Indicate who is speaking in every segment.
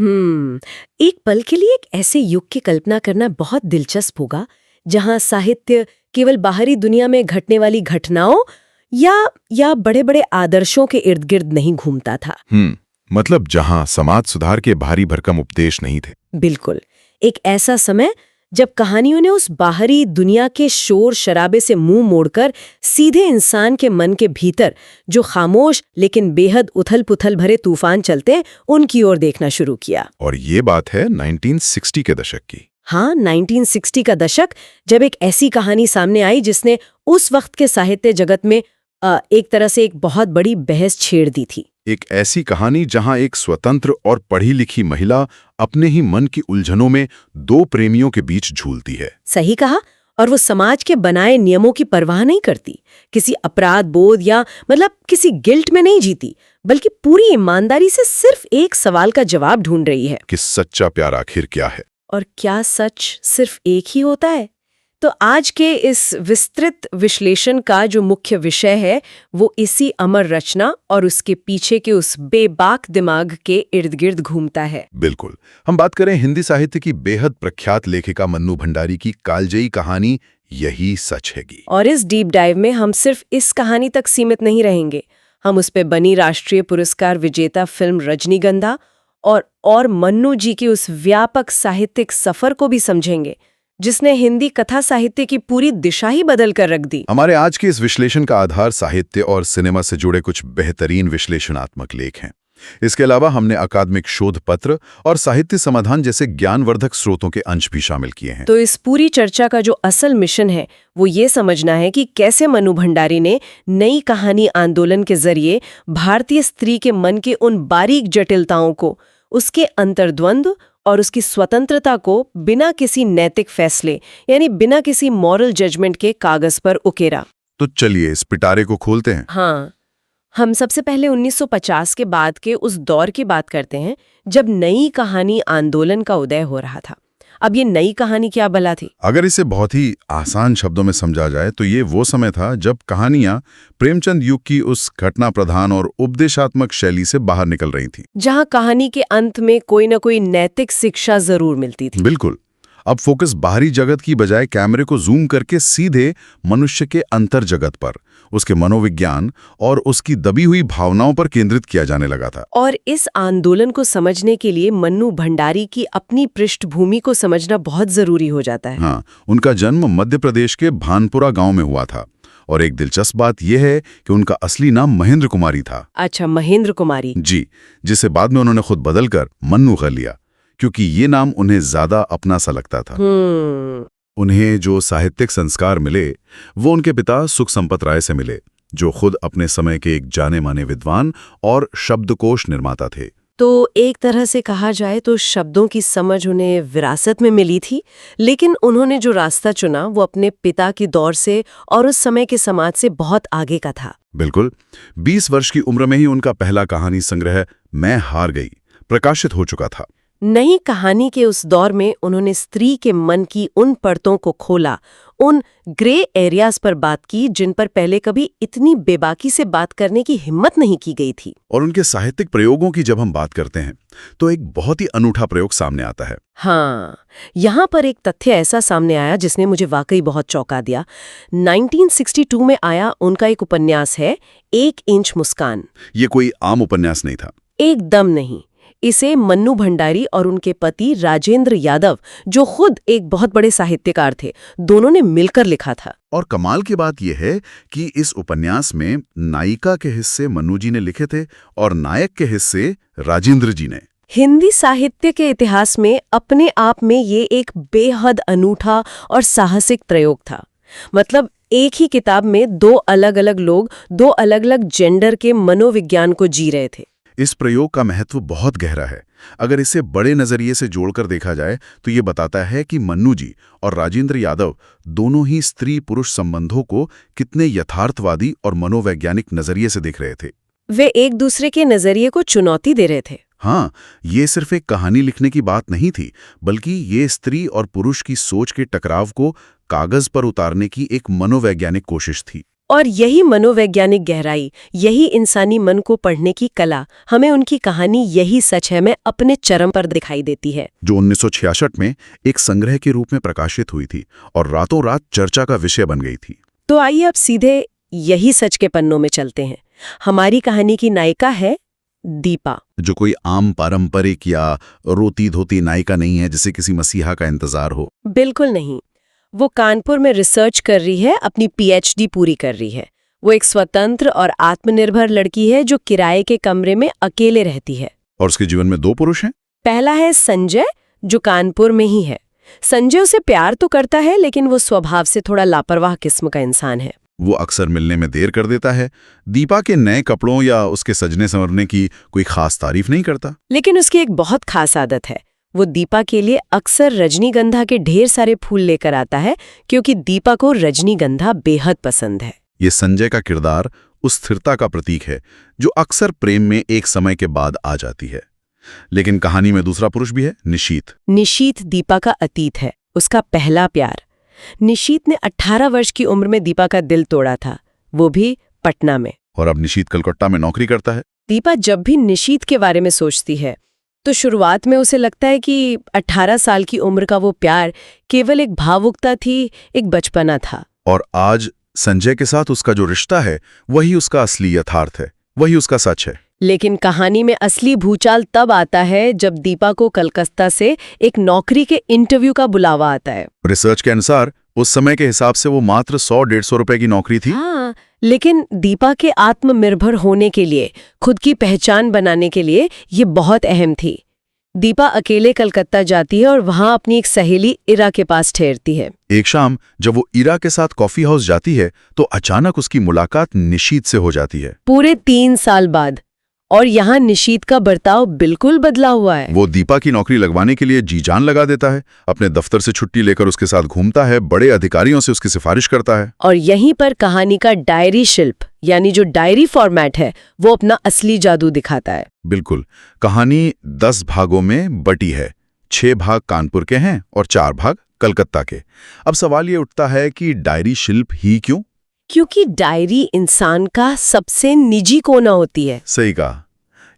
Speaker 1: एक पल के लिए एक ऐसे युग की कल्पना करना बहुत दिलचस्प होगा जहां साहित्य केवल बाहरी दुनिया में घटने वाली घटनाओं या बड़े-बड़े आदर्शों के इर्द-गिर्द नहीं घूमता था।
Speaker 2: मतलब जहां समाज सुधार के भारी भरकम उपदेश नहीं थे।
Speaker 1: बिल्कुल, एक ऐसा समय जब कहानियों ने उस बाहरी दुनिया के शोर शराबे से मुंह मोड़कर सीधे इंसान के मन के भीतर जो खामोश लेकिन बेहद उथल-पुथल भरे तूफान चलते हैं उनकी ओर देखना शुरू किया।
Speaker 2: और ये बात है 1960 के दशक की।
Speaker 1: हाँ, 1960 का दशक, जब एक ऐसी कहानी सामने आई जिसने उस वक्त के साहित्य जगत में एक तरह से एक बहुत बड़ी बहस छेड़ दी थी।
Speaker 2: एक ऐसी कहानी जहां एक स्वतंत्र और पढ़ी लिखी महिला अपने ही मन की उलझनों में दो प्रेमियों के बीच झूलती है।
Speaker 1: सही कहा। और वो समाज के बनाए नियमों की परवाह नहीं करती, किसी अपराध बोध या मतलब किसी गिल्ट में नहीं जीती, बल्कि पूरी ईमानदारी से सिर्फ एक सवाल का जवाब ढूंढ रही है
Speaker 2: कि सच्चा प्यार आखिर क्या है।
Speaker 1: और क्या सच सिर्फ एक ही होता है? तो आज के इस विस्तृत विश्लेषण का जो मुख्य विषय है वो इसी अमर रचना और उसके पीछे के उस बेबाक दिमाग के इर्द गिर्द घूमता है।
Speaker 2: बिल्कुल, हम बात करें हिंदी साहित्य की बेहद प्रख्यात लेखिका मन्नू भंडारी की कालजयी कहानी यही सच हैगी।
Speaker 1: और इस डीप डाइव में हम सिर्फ इस कहानी तक सीमित नहीं रहेंगे, हम उस पे बनी राष्ट्रीय पुरस्कार विजेता फिल्म रजनीगंधा और मन्नू जी के उस व्यापक साहित्यिक सफर को भी समझेंगे जिसने हिंदी कथा साहित्य की पूरी दिशा ही बदल कर रख दी।
Speaker 2: हमारे आज के इस विश्लेषण का आधार साहित्य और सिनेमा से जुड़े कुछ बेहतरीन विश्लेषणात्मक लेख हैं। इसके अलावा हमने अकादमिक शोध पत्र और साहित्य समाधान जैसे ज्ञानवर्धक स्रोतों के अंश भी शामिल किए हैं।
Speaker 1: तो इस पूरी चर्चा का जो असल मिशन है वो ये समझना है कि कैसे मन्नू भंडारी ने नई कहानी आंदोलन के जरिए भारतीय स्त्री के मन के उन बारीक जटिलताओं को, उसके अंतर्द्वंद और उसकी स्वतंत्रता को बिना किसी नैतिक फैसले यानी बिना किसी मॉरल जजमेंट के कागज पर उकेरा।
Speaker 2: तो चलिए इस पिटारे को खोलते हैं।
Speaker 1: हाँ, हम सबसे पहले 1950 के बाद के उस दौर की बात करते हैं जब नई कहानी आंदोलन का उदय हो रहा था। अब ये नई कहानी क्या भला थी?
Speaker 2: अगर इसे बहुत ही आसान शब्दों में समझा जाए तो ये वो समय था जब कहानियां प्रेमचंद युग की उस घटना प्रधान और उपदेशात्मक शैली से बाहर निकल रही थीं।
Speaker 1: जहां कहानी के अंत में कोई न कोई नैतिक शिक्षा जरूर मिलती थी।
Speaker 2: बिल्कुल। अब फोकस बाहरी जगत की बजाय कैमरे को जूम करके सीधे मनुष्य के अंतर जगत पर, उसके मनोविज्ञान और उसकी दबी हुई भावनाओं पर केंद्रित किया जाने लगा था।
Speaker 1: और इस आंदोलन को समझने के लिए मन्नू भंडारी की अपनी पृष्ठभूमि को समझना बहुत जरूरी हो जाता है।
Speaker 2: हाँ, उनका जन्म मध्य प्रदेश के भानपुरा गांव में हुआ था। और एक दिलचस्प बात यह है कि उनका असली नाम महेंद्र कुमारी था।
Speaker 1: अच्छा, महेंद्र कुमारी
Speaker 2: जी, जिसे बाद में उन्होंने खुद बदलकर मन्नू कर लिया, क्योंकि ये नाम उन्हें ज्यादा अपना सा लगता था। उन्हें जो साहित्यिक संस्कार मिले वो उनके पिता सुख संपत राय से मिले, जो खुद अपने समय के एक जाने माने विद्वान और शब्दकोश निर्माता थे।
Speaker 1: तो एक तरह से कहा जाए तो शब्दों की समझ उन्हें विरासत में मिली थी, लेकिन उन्होंने जो रास्ता चुना वो अपने पिता की दौर से और उस समय के समाज से बहुत आगे का था।
Speaker 2: बिल्कुल। 20 वर्ष की उम्र में ही उनका पहला कहानी संग्रह मैं हार गई प्रकाशित हो चुका था।
Speaker 1: नई कहानी के उस दौर में उन्होंने स्त्री के मन की उन परतों को खोला, उन ग्रे एरियाज पर बात की जिन पर पहले कभी इतनी बेबाकी से बात करने की हिम्मत नहीं की गई थी।
Speaker 2: और उनके साहित्यिक प्रयोगों की जब हम बात करते हैं तो एक बहुत ही अनूठा प्रयोग सामने आता है।
Speaker 1: हाँ, यहाँ पर एक तथ्य ऐसा सामने आया जिसने मुझे वाकई बहुत चौंका दिया। 1962 में आया उनका एक उपन्यास है 1 इंच मुस्कान।
Speaker 2: ये कोई आम उपन्यास नहीं था।
Speaker 1: एकदम नहीं। इसे मन्नू भंडारी और उनके पति राजेंद्र यादव, जो खुद एक बहुत बड़े साहित्यकार थे, दोनों ने मिलकर लिखा था।
Speaker 2: और कमाल की बात यह है कि इस उपन्यास में नायिका के हिस्से मन्नू जी ने लिखे थे और नायक के हिस्से राजेंद्र जी ने।
Speaker 1: हिंदी साहित्य के इतिहास में अपने आप में ये एक बेहद अनूठा और साहसिक प्रयोग था। मतलब एक ही किताब में दो अलग अलग लोग दो अलग अलग जेंडर के मनोविज्ञान को जी रहे थे।
Speaker 2: इस प्रयोग का महत्व बहुत गहरा है। अगर इसे बड़े नजरिए से जोड़कर देखा जाए तो ये बताता है कि मन्नू जी और राजेंद्र यादव दोनों ही स्त्री पुरुष संबंधों को कितने यथार्थवादी और मनोवैज्ञानिक नजरिए से देख रहे थे।
Speaker 1: वे एक दूसरे के नजरिए को चुनौती दे रहे थे।
Speaker 2: हाँ, ये सिर्फ एक कहानी लिखने की बात नहीं थी, बल्कि ये स्त्री और पुरुष की सोच के टकराव को कागज पर उतारने की एक मनोवैज्ञानिक कोशिश थी।
Speaker 1: और यही मनोवैज्ञानिक गहराई, यही इंसानी मन को पढ़ने की कला, हमें उनकी कहानी यही सच है मैं अपने चरम पर दिखाई देती है,
Speaker 2: जो 1966 में एक संग्रह के रूप में प्रकाशित हुई थी और रातों रात चर्चा का विषय बन गई थी।
Speaker 1: तो आइए अब सीधे यही सच के पन्नों में चलते हैं। हमारी कहानी की नायिका है दीपा,
Speaker 2: जो कोई आम पारंपरिक या रोती धोती नायिका नहीं है जिसे किसी मसीहा का इंतजार हो।
Speaker 1: बिल्कुल नहीं। वो कानपुर में रिसर्च कर रही है, अपनी पीएचडी पूरी कर रही है। वो एक स्वतंत्र और आत्मनिर्भर लड़की है जो किराए के कमरे में अकेले रहती है।
Speaker 2: और उसके जीवन में 2 पुरुष हैं।
Speaker 1: पहला है संजय, जो कानपुर में ही है। संजय उसे प्यार तो करता है, लेकिन वो स्वभाव से थोड़ा लापरवाह किस्म का इंसान है।
Speaker 2: वो अक्सर मिलने में देर कर देता है, दीपा के नए कपड़ों या उसके सजने संवरने की कोई खास तारीफ नहीं करता।
Speaker 1: लेकिन उसकी एक बहुत खास आदत है, वो दीपा के लिए अक्सर रजनीगंधा के ढेर सारे फूल लेकर आता है, क्योंकि दीपा को रजनीगंधा बेहद पसंद है।
Speaker 2: ये संजय का किरदार उस स्थिरता का प्रतीक है जो अक्सर प्रेम में एक समय के बाद आ जाती है। लेकिन कहानी में दूसरा पुरुष भी है, निशीत।
Speaker 1: निशीत दीपा का अतीत है, उसका पहला प्यार। निशीत ने 18 वर्ष की उम्र में दीपा का दिल तोड़ा था, वो भी पटना में।
Speaker 2: और अब निशीत कलकत्ता में नौकरी करता है।
Speaker 1: दीपा जब भी निशीत के बारे में सोचती है तो शुरुआत में उसे लगता है कि 18 साल की उम्र का वो प्यार केवल एक भावुकता थी, एक बचपना था।
Speaker 2: और आज संजय के साथ उसका जो रिश्ता है वही उसका असली यथार्थ है, वही उसका सच है।
Speaker 1: लेकिन कहानी में असली भूचाल तब आता है जब दीपा को कलकत्ता से एक नौकरी के इंटरव्यू का बुलावा आता है।
Speaker 2: रिसर्च के अनुसार उस समय के हिसाब से वो मात्र 100-150 रुपए की नौकरी थी।
Speaker 1: हाँ, लेकिन दीपा के आत्मनिर्भर होने के लिए, खुद की पहचान बनाने के लिए ये बहुत अहम थी। दीपा अकेले कलकत्ता जाती है और वहां अपनी एक सहेली इरा के पास ठहरती है।
Speaker 2: एक शाम जब वो इरा के साथ कॉफी हाउस जाती है तो अचानक उसकी मुलाकात निशीत से हो जाती है।
Speaker 1: पूरे 3 साल बाद। और यहाँ निशीत का बर्ताव बिल्कुल बदला हुआ है।
Speaker 2: वो दीपा की नौकरी लगवाने के लिए जी जान लगा देता है, अपने दफ्तर से छुट्टी लेकर उसके साथ घूमता है, बड़े अधिकारियों से उसकी सिफारिश करता है।
Speaker 1: और यहीं पर कहानी का डायरी शिल्प, यानी जो डायरी फॉर्मेट है, वो अपना असली जादू दिखाता है।
Speaker 2: बिल्कुल। कहानी 10 भागों में बटी है। 6 भाग कानपुर के हैं और 4 भाग कलकत्ता के। अब सवाल ये उठता है कि डायरी शिल्प ही क्यों?
Speaker 1: क्योंकि डायरी इंसान का सबसे निजी कोना होती है।
Speaker 2: सही कहा।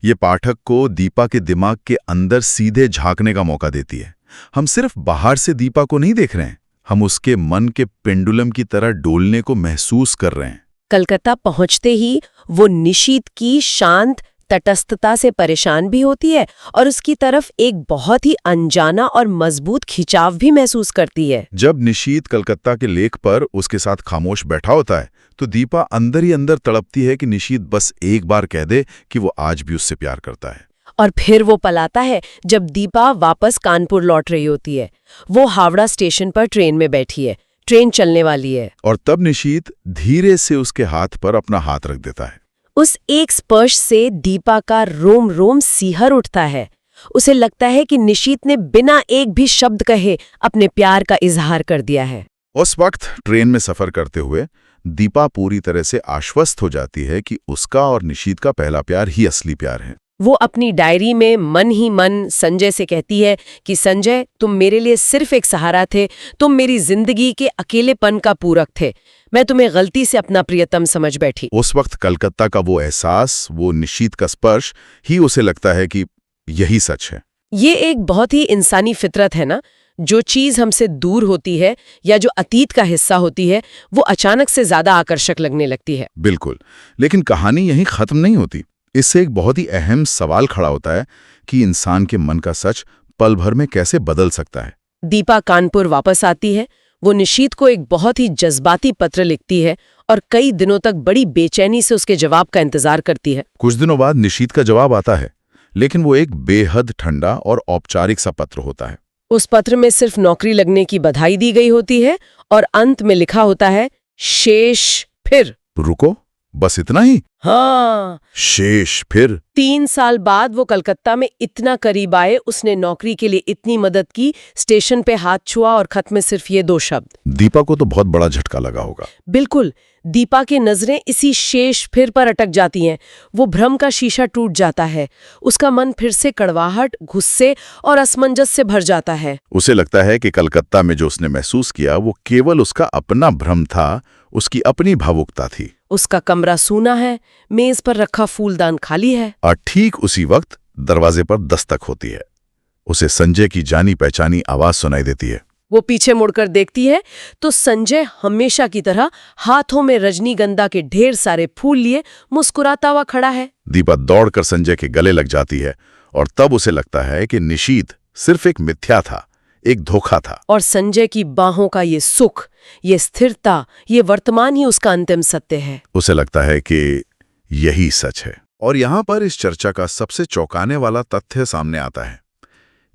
Speaker 2: ये पाठक को दीपा के दिमाग के अंदर सीधे झांकने का मौका देती है। हम सिर्फ बाहर से दीपा को नहीं देख रहे हैं, हम उसके मन के पेंडुलम की तरह डोलने को महसूस कर रहे हैं।
Speaker 1: कलकत्ता पहुंचते ही वो निशीत की शांत तटस्थता से परेशान भी होती है और उसकी तरफ एक बहुत ही अनजाना और मजबूत खिंचाव भी महसूस करती है।
Speaker 2: जब निशीत कलकत्ता के लेक पर उसके साथ खामोश बैठा होता है तो दीपा अंदर ही अंदर तड़पती है कि निशीत बस एक बार कह दे कि वो आज भी उससे प्यार करता है।
Speaker 1: और फिर वो पलाता है जब दीपा वापस कानपुर लौट रही होती है। वो हावड़ा स्टेशन पर ट्रेन में बैठी है, ट्रेन चलने वाली है।
Speaker 2: और तब निशीत धीरे से उसके हाथ पर अपना हाथ रख देता है।
Speaker 1: उस एक स्पर्श से दीपा का रोम रोम सिहर उठता है। उसे लगता है कि निशीत ने बिना एक भी शब्द कहे अपने प्यार का इजहार कर दिया है।
Speaker 2: उस वक्त ट्रेन में सफर करते हुए दीपा पूरी तरह से आश्वस्त हो जाती है कि उसका और निशीत का पहला प्यार ही असली प्यार है।
Speaker 1: वो अपनी डायरी में मन ही मन संजय से कहती है कि संजय, तुम मेरे लिए सिर्फ एक सहारा थे, तुम मेरी जिंदगी के अकेलेपन का पूरक थे, मैं तुम्हें गलती से अपना प्रियतम समझ बैठी।
Speaker 2: उस वक्त कलकत्ता का वो एहसास, वो निशीत का स्पर्श ही उसे लगता है कि यही सच है।
Speaker 1: ये एक बहुत ही इंसानी फितरत है ना, जो चीज हमसे दूर होती है या जो अतीत का हिस्सा होती है वो अचानक से ज्यादा आकर्षक लगने लगती है।
Speaker 2: बिल्कुल। लेकिन कहानी यहीं खत्म नहीं होती। इससे एक बहुत ही अहम सवाल खड़ा होता है कि इंसान के मन का सच पल भर में कैसे बदल सकता है।
Speaker 1: दीपा कानपुर वापस आती है। वो निशीत को एक बहुत ही जज्बाती पत्र लिखती है और कई दिनों तक बड़ी बेचैनी से उसके जवाब का इंतजार करती है।
Speaker 2: कुछ दिनों बाद निशीत का जवाब आता है, लेकिन वो एक बेहद ठंडा और औपचारिक सा पत्र होता है।
Speaker 1: उस पत्र में सिर्फ नौकरी लगने की बधाई दी गई होती है और अंत में लिखा होता है, शेष फिर।
Speaker 2: रुको, बस इतना ही?
Speaker 1: हाँ,
Speaker 2: शेष फिर?
Speaker 1: 3 साल बाद वो कलकत्ता में इतना करीब आए, उसने नौकरी के लिए इतनी मदद की, स्टेशन पे हाथ छुआ और खत में सिर्फ ये 2 शब्द।
Speaker 2: दीपा को तो बहुत बड़ा झटका लगा होगा।
Speaker 1: बिल्कुल, दीपा की नजरें इसी शेष फिर पर अटक जाती हैं। वो भ्रम का शीशा टूट जाता है, उसका मन फिर से कड़वाहट, गुस्से और असमंजस से भर जाता है।
Speaker 2: उसे लगता है कि कलकत्ता में जो उसने महसूस किया वो केवल उसका अपना भ्रम था, उसकी अपनी भावुकता थी।
Speaker 1: उसका कमरा सूना है, मेज पर रखा फूलदान खाली है।
Speaker 2: और ठीक उसी वक्त दरवाजे पर दस्तक होती है। उसे संजय की जानी पहचानी आवाज सुनाई देती है।
Speaker 1: वो पीछे मुड़कर देखती है तो संजय हमेशा की तरह हाथों में रजनीगंधा के ढेर सारे फूल लिए मुस्कुराता हुआ खड़ा है।
Speaker 2: दीपा दौड़कर संजय के गले लग जाती है और तब उसे लगता है कि निशीथ सिर्फ एक मिथ्या था, एक धोखा था।
Speaker 1: और संजय की बाहों का ये सुख, ये स्थिरता, ये वर्तमान ही उसका अंतिम सत्य है।
Speaker 2: उसे लगता है कि यही सच है। और यहाँ पर इस चर्चा का सबसे चौंकाने वाला तथ्य सामने आता है।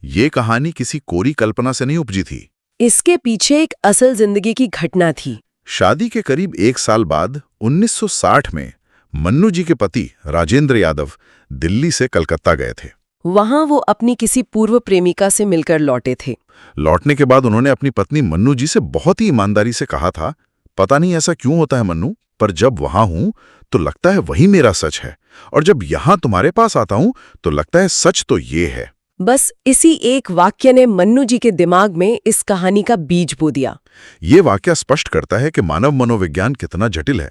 Speaker 2: ये कहानी किसी कोरी कल्पना से नहीं उपजी थी।
Speaker 1: इसके पीछे एक असल जिंदगी की घटना थी।
Speaker 2: शादी के करीब 1 साल बाद 1960 में मन्नू जी के पति राजेंद्र यादव दिल्ली से कलकत्ता गए थे।
Speaker 1: वहां वो अपनी किसी पूर्व प्रेमिका से मिलकर लौटे थे।
Speaker 2: लौटने के बाद उन्होंने अपनी पत्नी मन्नू जी से बहुत ही ईमानदारी से कहा था, पता नहीं ऐसा क्यों होता है मन्नू, पर जब वहां हूं तो लगता है वही मेरा सच है, और जब यहां तुम्हारे पास आता हूं तो लगता है सच तो ये है।
Speaker 1: बस इसी एक वाक्य ने मन्नू जी के दिमाग में इस कहानी का बीज बो दिया।
Speaker 2: ये वाक्य स्पष्ट करता है कि मानव मनोविज्ञान कितना जटिल है।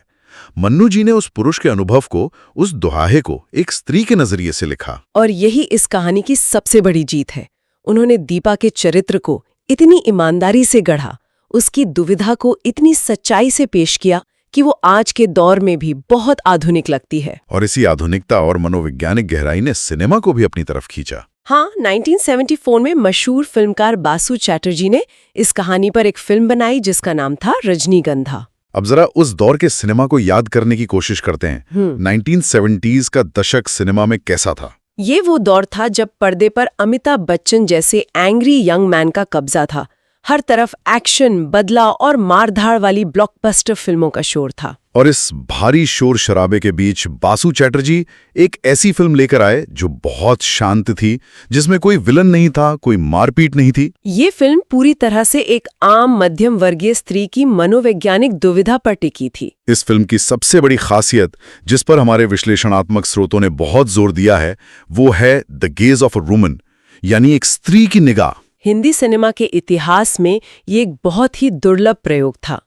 Speaker 2: मन्नू जी ने उस पुरुष के अनुभव को, उस दुहाहे को एक स्त्री के नजरिए से लिखा।
Speaker 1: और यही इस कहानी की सबसे बड़ी जीत है। उन्होंने दीपा के चरित्र को इतनी ईमानदारी से गढ़ा, उसकी दुविधा को इतनी सच्चाई से पेश किया कि वो आज के दौर में भी बहुत आधुनिक लगती है।
Speaker 2: और इसी आधुनिकता और मनोवैज्ञानिक गहराई ने सिनेमा को भी अपनी तरफ खींचा।
Speaker 1: हाँ, 1974 में मशहूर फिल्मकार बासु चैटर्जी ने इस कहानी पर एक फिल्म बनाई जिसका नाम था रजनीगंधा।
Speaker 2: अब जरा उस दौर के सिनेमा को याद करने की कोशिश करते हैं। 1970s का दशक सिनेमा में कैसा था?
Speaker 1: ये वो दौर था जब पर्दे पर अमिताभ बच्चन जैसे एंग्री यंग मैन का कब्जा था। हर तरफ एक्शन, बदला और मारधाड़ वाली ब्लॉकबस्टर फिल्मों का शोर था।
Speaker 2: और इस भारी शोर शराबे के बीच बासु चैटर्जी एक ऐसी फिल्म लेकर आए जो बहुत शांत थी, जिसमें कोई विलन नहीं था, कोई मारपीट नहीं थी।
Speaker 1: ये फिल्म पूरी तरह से एक आम मध्यम वर्गीय स्त्री की मनोवैज्ञानिक दुविधा पर टिकी थी।
Speaker 2: इस फिल्म की सबसे बड़ी खासियत, जिस पर हमारे विश्लेषणात्मक स्रोतों ने बहुत जोर दिया है, वो है the gauge of a woman, यानी एक स्त्री की निगाह।
Speaker 1: हिंदी सिनेमा के इतिहास में ये एक बहुत ही दुर्लभ प्रयोग था।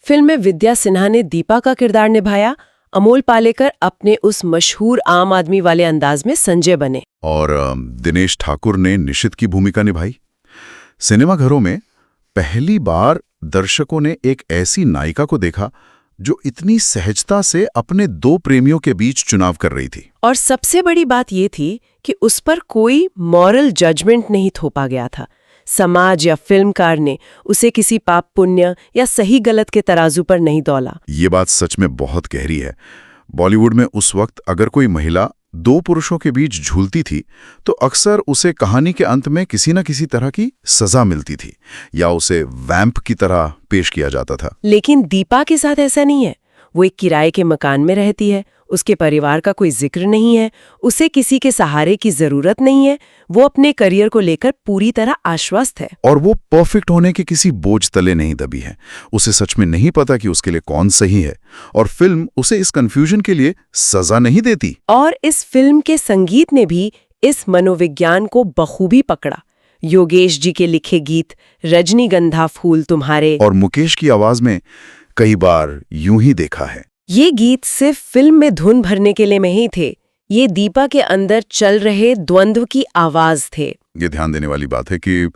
Speaker 1: फिल्म में विद्या सिन्हा ने दीपा का किरदार निभाया, अमोल पालेकर अपने उस मशहूर आम आदमी वाले अंदाज में संजय बने,
Speaker 2: और दिनेश ठाकुर ने निशित की भूमिका निभाई। सिनेमाघरों में पहली बार दर्शकों ने एक ऐसी नायिका को देखा जो इतनी सहजता से अपने 2 प्रेमियों के बीच चुनाव कर रही थी।
Speaker 1: और सबसे बड़ी बात ये थी कि उस पर कोई मॉरल जजमेंट नहीं थोपा गया था। समाज या फिल्मकार ने उसे किसी पाप पुण्य या सही गलत के तराजू पर नहीं तौला।
Speaker 2: ये बात सच में बहुत गहरी है। बॉलीवुड में उस वक्त अगर कोई महिला 2 पुरुषों के बीच झूलती थी तो अक्सर उसे कहानी के अंत में किसी न किसी तरह की सजा मिलती थी, या उसे वैम्प की तरह पेश किया जाता था।
Speaker 1: लेकिन दीपा के साथ ऐसा नहीं है। वो एक किराए के मकान में रहती है, उसके परिवार का कोई जिक्र नहीं है, उसे किसी के सहारे की जरूरत नहीं है। वो अपने करियर को लेकर पूरी तरह आश्वस्त है।
Speaker 2: और वो परफेक्ट होने के किसी बोझ तले नहीं दबी है। उसे सच में नहीं पता कि उसके लिए कौन सही है, और फिल्म उसे इस कंफ्यूजन के लिए सजा नहीं देती।
Speaker 1: और इस फिल्म के संगीत ने भी इस मनोविज्ञान को बखूबी पकड़ा। योगेश जी के लिखे गीत रजनीगंधा फूल तुम्हारे
Speaker 2: और मुकेश की आवाज में कई बार यूं ही देखा है।
Speaker 1: ये गीत सिर्फ फिल्म में धुन भरने के लिए नहीं थे, ये दीपा के अंदर चल रहे द्वंद्व की आवाज थे।
Speaker 2: ये ध्यान देने वाली बात है कि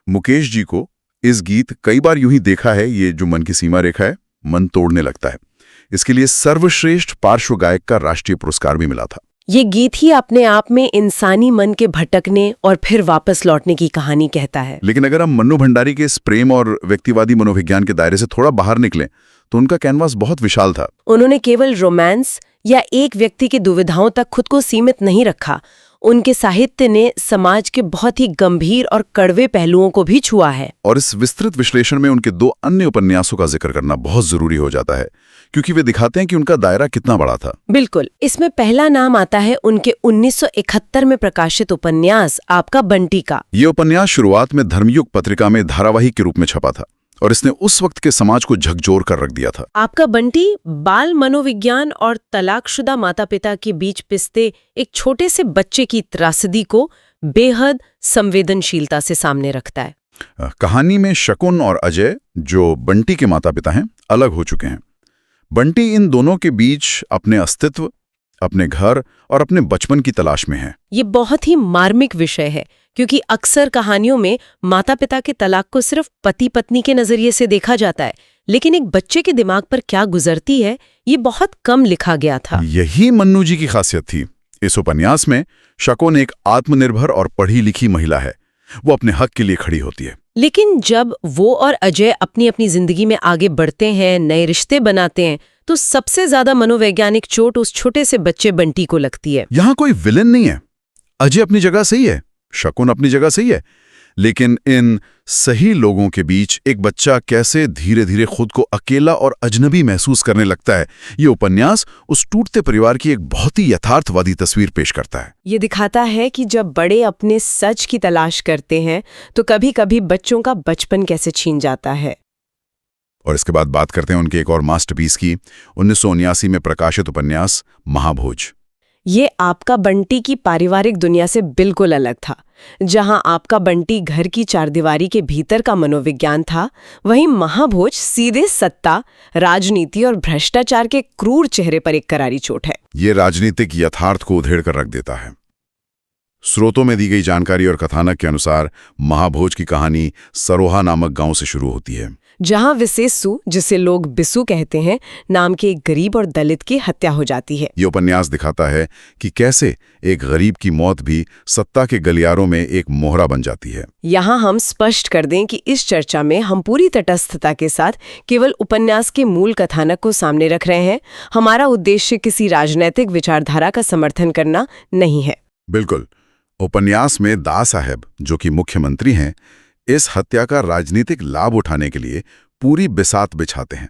Speaker 2: मुकेश जी को इस गीत कई बार यूं ही देखा है, ये जो मन की सीमा रेखा है, मन तोड़ने लगता है। इसके लिए सर्वश्रेष्ठ पार्श्व गायक का राष्ट्रीय पुरस्कार भी मिला था।
Speaker 1: ये गीत ही अपने आप में इंसानी मन के भटकने और फिर वापस लौटने की कहानी कहता है।
Speaker 2: लेकिन अगर हम मन्नू भंडारी के इस प्रेम और व्यक्तिवादी मनोविज्ञान के दायरे से थोड़ा बाहर निकलें तो उनका कैनवास बहुत विशाल था।
Speaker 1: उन्होंने केवल रोमांस या एक व्यक्ति की दुविधाओं तक खुद को सीमित नहीं रखा। उनके साहित्य ने समाज के बहुत ही गंभीर और कड़वे पहलुओं को भी छुआ है।
Speaker 2: और इस विस्तृत विश्लेषण में उनके 2 अन्य उपन्यासों का जिक्र करना बहुत जरूरी हो जाता है, क्योंकि वे दिखाते हैं कि उनका दायरा कितना बड़ा था।
Speaker 1: बिल्कुल। इसमें पहला नाम आता है उनके 1971 में प्रकाशित उपन्यास आपका बंटी का।
Speaker 2: ये उपन्यास शुरुआत में धर्मयुग पत्रिका में धारावाहिक के रूप में छपा था और इसने उस वक्त के समाज को झकझोर कर रख दिया था।
Speaker 1: आपका बंटी बाल मनोविज्ञान और तलाकशुदा माता पिता के बीच पिसते एक छोटे से बच्चे की त्रासदी को बेहद संवेदनशीलता से सामने रखता है।
Speaker 2: कहानी में शकुन और अजय, जो बंटी के माता पिता हैं, अलग हो चुके हैं। बंटी इन दोनों के बीच अपने अस्तित्व, अपने घर और अपने बचपन की तलाश में है।
Speaker 1: ये बहुत ही मार्मिक विषय है, क्योंकि अक्सर कहानियों में माता पिता के तलाक को सिर्फ पति पत्नी के नजरिए से देखा जाता है, लेकिन एक बच्चे के दिमाग पर क्या गुजरती है ये बहुत कम लिखा गया था।
Speaker 2: यही मन्नू जी की खासियत थी। इस उपन्यास में शकुन एक आत्मनिर्भर और पढ़ी लिखी महिला है। वो अपने हक के लिए खड़ी होती है।
Speaker 1: लेकिन जब वो और अजय अपनी अपनी जिंदगी में आगे बढ़ते हैं, नए रिश्ते बनाते हैं, तो सबसे ज्यादा मनोवैज्ञानिक चोट उस छोटे से बच्चे बंटी को लगती है।
Speaker 2: यहाँ कोई विलेन नहीं है। अजय अपनी जगह सही है, शकुन अपनी जगह सही है, लेकिन इन सही लोगों के बीच एक बच्चा कैसे धीरे धीरे खुद को अकेला और अजनबी महसूस करने लगता है, ये उपन्यास उस टूटते परिवार की एक बहुत ही यथार्थवादी तस्वीर पेश करता है।
Speaker 1: ये दिखाता है कि जब बड़े अपने सच की तलाश करते हैं तो कभी कभी बच्चों का बचपन कैसे छीन जाता है।
Speaker 2: और इसके बाद बात करते हैं उनके एक और मास्टरपीस की, 1979 में प्रकाशित उपन्यास महाभोज।
Speaker 1: ये आपका बंटी की पारिवारिक दुनिया से बिल्कुल अलग था। जहां आपका बंटी घर की चारदीवारी के भीतर का मनोविज्ञान था, वहीं महाभोज सीधे सत्ता, राजनीति और भ्रष्टाचार के क्रूर चेहरे पर एक करारी चोट है।
Speaker 2: ये राजनीतिक यथार्थ को उधेड़ कर रख देता है। स्रोतों में दी गई जानकारी और कथानक के अनुसार महाभोज की कहानी सरोहा नामक गांव से शुरू होती है,
Speaker 1: जहां विशेषु, जिसे लोग बिसु कहते हैं, नाम के एक गरीब और दलित की हत्या हो जाती है।
Speaker 2: ये उपन्यास दिखाता है कि कैसे एक गरीब की मौत भी सत्ता के गलियारों में एक मोहरा बन जाती है।
Speaker 1: यहाँ हम स्पष्ट कर दें कि इस चर्चा में हम पूरी तटस्थता के साथ केवल उपन्यास के मूल कथानक को सामने रख रहे हैं। हमारा उद्देश्य किसी राजनैतिक विचारधारा का समर्थन करना नहीं है।
Speaker 2: बिल्कुल। उपन्यास में दा साहब, जो कि मुख्यमंत्री हैं, इस हत्या का राजनीतिक लाभ उठाने के लिए पूरी बिसात बिछाते हैं।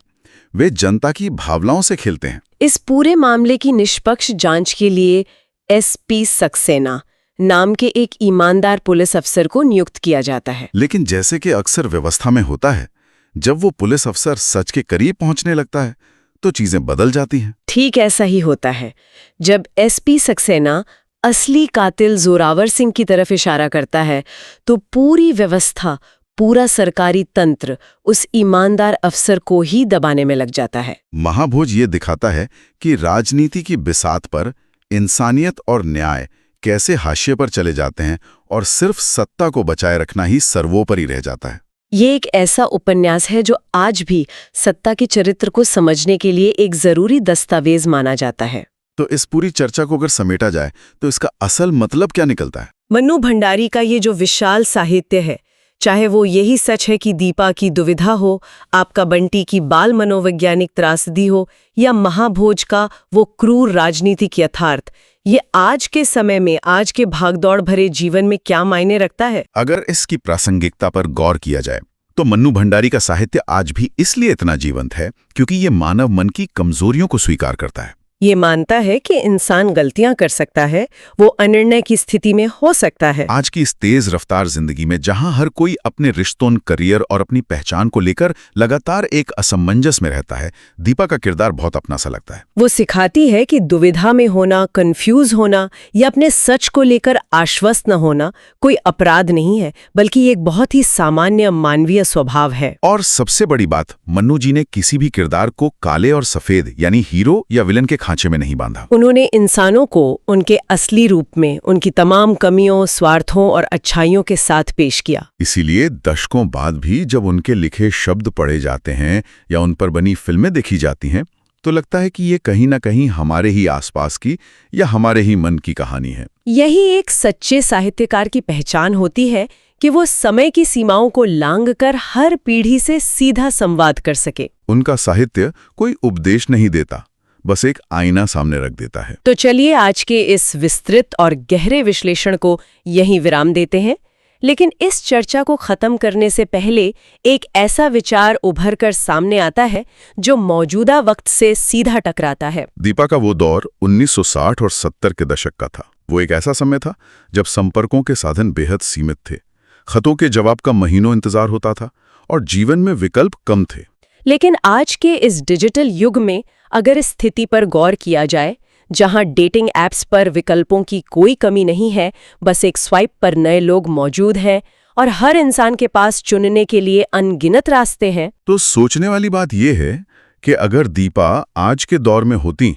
Speaker 2: वे जनता की भावनाओं से खेलते हैं।
Speaker 1: इस पूरे मामले की निष्पक्ष जांच के लिए एसपी सक्सेना नाम के एक ईमानदार पुलिस अफसर को नियुक्त किया जाता है।
Speaker 2: लेकिन जैसे कि अक्सर व्यवस्था में होता है, जब वो पुलिस अफसर सच के करीब पहुंचने लगता है तो चीजें बदल जाती हैं।
Speaker 1: ठीक ऐसा ही होता है। जब एसपी सक्सेना असली कातिल जोरावर सिंह की तरफ इशारा करता है तो पूरी व्यवस्था, पूरा सरकारी तंत्र उस ईमानदार अफसर को ही दबाने में लग जाता है।
Speaker 2: महाभोज ये दिखाता है कि राजनीति की बिसात पर इंसानियत और न्याय कैसे हाशिए पर चले जाते हैं और सिर्फ सत्ता को बचाए रखना ही सर्वोपरि रह जाता है।
Speaker 1: ये एक ऐसा उपन्यास है जो आज भी सत्ता के चरित्र को समझने के लिए एक जरूरी दस्तावेज माना जाता है।
Speaker 2: तो इस पूरी चर्चा को अगर समेटा जाए तो इसका असल मतलब क्या निकलता है?
Speaker 1: मन्नू भंडारी का ये जो विशाल साहित्य है, चाहे वो यही सच है कि दीपा की दुविधा हो, आपका बंटी की बाल मनोवैज्ञानिक त्रासदी हो, या महाभोज का वो क्रूर राजनीतिक यथार्थ, ये आज के समय में, आज के भागदौड़ भरे जीवन में क्या मायने रखता है?
Speaker 2: अगर इसकी प्रासंगिकता पर गौर किया जाए तो मन्नू भंडारी का साहित्य आज भी इसलिए इतना जीवंत है क्योंकि ये मानव मन की कमजोरियों को स्वीकार करता है।
Speaker 1: ये मानता है कि इंसान गलतियां कर सकता है, वो अनिर्णय की स्थिति में हो सकता है।
Speaker 2: आज की इस तेज रफ्तार जिंदगी में जहां हर कोई अपने रिश्तों, करियर और अपनी पहचान को लेकर लगातार एक असमंजस में रहता है, दीपा का किरदार बहुत अपना सा लगता है।
Speaker 1: वो सिखाती है कि दुविधा में होना, कंफ्यूज होना या अपने सच को लेकर आश्वस्त न होना कोई अपराध नहीं है, बल्कि एक बहुत ही सामान्य मानवीय स्वभाव है।
Speaker 2: और सबसे बड़ी बात, मन्नू जी ने किसी भी किरदार को काले और सफेद यानी हीरो या विलन के खांचे में नहीं बांधा।
Speaker 1: उन्होंने इंसानों को उनके असली रूप में, उनकी तमाम कमियों, स्वार्थों और अच्छाइयों के साथ पेश किया।
Speaker 2: इसीलिए दशकों बाद भी जब उनके लिखे शब्द पढ़े जाते हैं या उन पर बनी फिल्में देखी जाती हैं तो लगता है कि ये कहीं ना कहीं हमारे ही आसपास की या हमारे ही मन की कहानी है।
Speaker 1: यही एक सच्चे साहित्यकार की पहचान होती है कि वो समय की सीमाओं को लांघकर हर पीढ़ी से सीधा संवाद कर सके।
Speaker 2: उनका साहित्य कोई उपदेश नहीं देता, बस एक आईना सामने रख देता है।
Speaker 1: तो चलिए आज के इस विस्तृत और गहरे विश्लेषण को यहीं विराम देते हैं। लेकिन इस चर्चा को खत्म करने से पहले एक ऐसा विचार उभर कर सामने आता है जो मौजूदा वक्त से सीधा टकराता है।
Speaker 2: दीपा का वो दौर 1960 और 70 के दशक का था। वो एक ऐसा समय था जब संपर्कों के साधन बेहद सीमित थे, खतों के जवाब का महीनों इंतजार होता था और जीवन में विकल्प कम थे।
Speaker 1: लेकिन आज के इस डिजिटल युग में अगर इस स्थिति पर गौर किया जाए, जहां डेटिंग ऐप्स पर विकल्पों की कोई कमी नहीं है, बस एक स्वाइप पर नए लोग मौजूद हैं और हर इंसान के पास चुनने के लिए अनगिनत रास्ते हैं,
Speaker 2: तो सोचने वाली बात यह है कि अगर दीपा आज के दौर में होती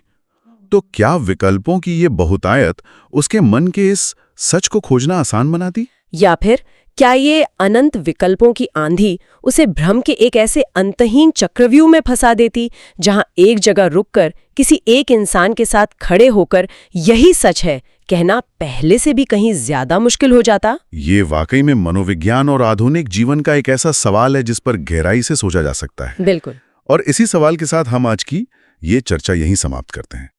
Speaker 2: तो क्या विकल्पों की ये बहुतायत उसके मन के इस सच को खोजना आसान बनाती?
Speaker 1: या फिर क्या ये अनंत विकल्पों की आंधी उसे भ्रम के एक ऐसे अंतहीन चक्रव्यूह में फंसा देती, जहां एक जगह रुककर किसी एक इंसान के साथ खड़े होकर यही सच है कहना पहले से भी कहीं ज्यादा मुश्किल हो जाता?
Speaker 2: ये वाकई में मनोविज्ञान और आधुनिक जीवन का एक ऐसा सवाल है जिस पर गहराई से सोचा जा सकता है।
Speaker 1: बिल्कुल।
Speaker 2: और इसी सवाल के साथ हम आज की ये चर्चा यहीं समाप्त करते हैं।